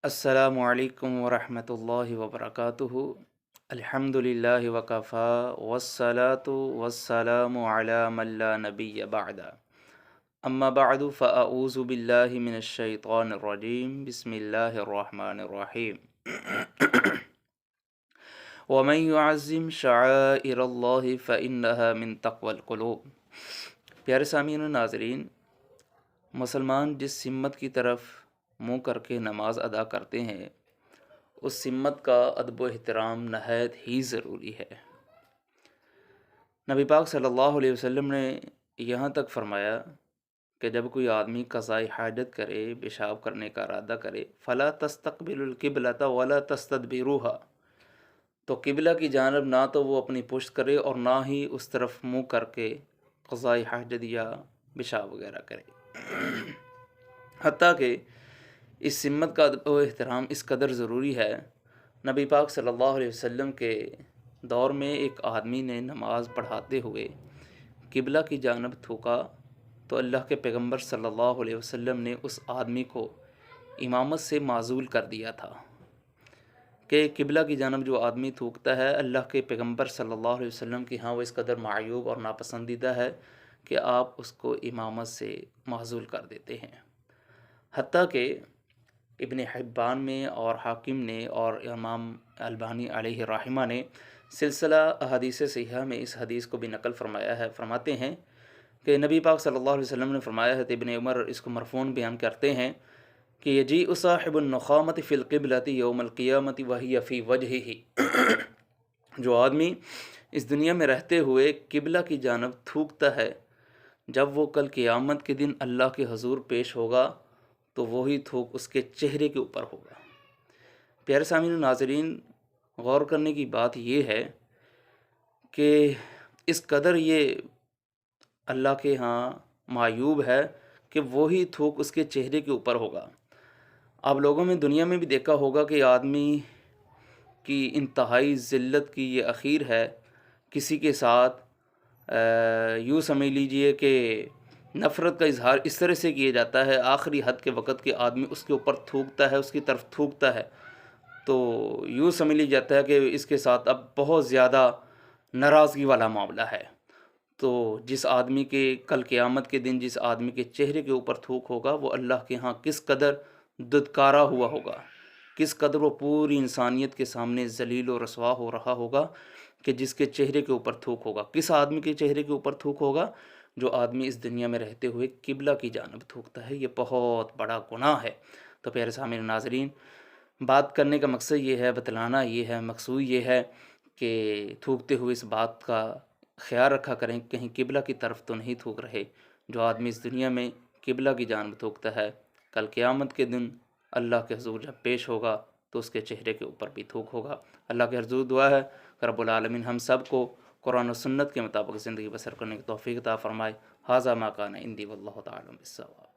السلام علیکم ورحمۃ اللہ وبرکاتہ۔ الحمد للہ وکفا والصلاة والسلام علی من لا نبی بعد، اما بعد فاعوذ باللہ من الشیطان الرجیم، بسم اللہ الرحمن الرحیم۔ ومن يعظم شعائر اللہ فإنها من تقوى القلوب۔ پیارے سامعین و ناظرین، مسلمان جس سمت کی طرف منہ کر کے نماز ادا کرتے ہیں، اس سمت کا ادب و احترام نہایت ہی ضروری ہے۔ نبی پاک صلی اللہ علیہ وسلم نے یہاں تک فرمایا کہ جب کوئی آدمی قضاء حاجت کرے، پیشاب کرنے کا ارادہ کرے، فلا تستقبل القبلۃ ولا تستدبروها، تو قبلہ کی جانب نہ تو وہ اپنی پشت کرے اور نہ ہی اس طرف منہ کر کے قضاء حاجت یا پیشاب وغیرہ کرے۔ حتیٰ کہ اس سمت کا ادب و احترام اس قدر ضروری ہے، نبی پاک صلی اللہ علیہ وسلم کے دور میں ایک آدمی نے نماز پڑھاتے ہوئے قبلہ کی جانب تھوکا تو اللہ کے پیغمبر صلی اللہ علیہ وسلم نے اس آدمی کو امامت سے معزول کر دیا تھا کہ قبلہ کی جانب جو آدمی تھوکتا ہے، اللہ کے پیغمبر صلی اللہ علیہ وسلم کی ہاں وہ اس قدر معیوب اور ناپسندیدہ ہے کہ آپ اس کو امامت سے معزول کر دیتے ہیں۔ حتیٰ کہ ابن حبان میں اور حاکم نے اور امام البانی علیہ رحمہ نے سلسلہ احادیث صحیحہ میں اس حدیث کو بھی نقل فرمایا ہے۔ فرماتے ہیں کہ نبی پاک صلی اللہ علیہ وسلم نے فرمایا ہے، ابن عمر اس کو مرفوع بیان کرتے ہیں کہ یجیء صاحب النخامۃ فی القبلۃ یوم القیامۃ وہی فی وجہہ، جو آدمی اس دنیا میں رہتے ہوئے قبلہ کی جانب تھوکتا ہے، جب وہ کل قیامت کے دن اللہ کے حضور پیش ہوگا تو وہی تھوک اس کے چہرے کے اوپر ہوگا۔ پیارے سامعین و ناظرین، غور کرنے کی بات یہ ہے کہ اس قدر یہ اللہ کے ہاں معیوب ہے کہ وہی تھوک اس کے چہرے کے اوپر ہوگا۔ آپ لوگوں میں دنیا میں بھی دیکھا ہوگا کہ آدمی کی انتہائی ذلت کی یہ اخیر ہے، کسی کے ساتھ یوں سمجھ لیجئے کہ نفرت کا اظہار اس طرح سے کیا جاتا ہے، آخری حد کے وقت کے آدمی اس کے اوپر تھوکتا ہے، اس کی طرف تھوکتا ہے، تو یوں سمجھ لی جاتا ہے کہ اس کے ساتھ اب بہت زیادہ ناراضگی والا معاملہ ہے۔ تو جس آدمی کے کل قیامت کے دن جس آدمی کے چہرے کے اوپر تھوک ہوگا، وہ اللہ کے ہاں کس قدر ددکارا ہوا ہوگا، کس قدر وہ پوری انسانیت کے سامنے ذلیل و رسوا ہو رہا ہوگا کہ جس کے چہرے کے اوپر تھوک ہوگا۔ کس آدمی کے چہرے کے اوپر تھوک ہوگا؟ جو آدمی اس دنیا میں رہتے ہوئے قبلہ کی جانب تھوکتا ہے۔ یہ بہت بڑا گناہ ہے۔ تو پیارے سامعین ناظرین، بات کرنے کا مقصد یہ ہے، بتلانا یہ ہے، مقصود یہ ہے کہ تھوکتے ہوئے اس بات کا خیال رکھا کریں کہیں قبلہ کی طرف تو نہیں تھوک رہے۔ جو آدمی اس دنیا میں قبلہ کی جانب تھوکتا ہے، کل قیامت کے دن اللہ کے حضور جب پیش ہوگا تو اس کے چہرے کے اوپر بھی تھوک ہوگا۔ اللہ کے حضور دعا ہے کہ رب العالمین ہم سب کو قرآن و سنت کے مطابق زندگی بسر کرنے کی توفیق عطا فرمائے۔ ھذا ما کان عندی واللہ تعالی بالصواب۔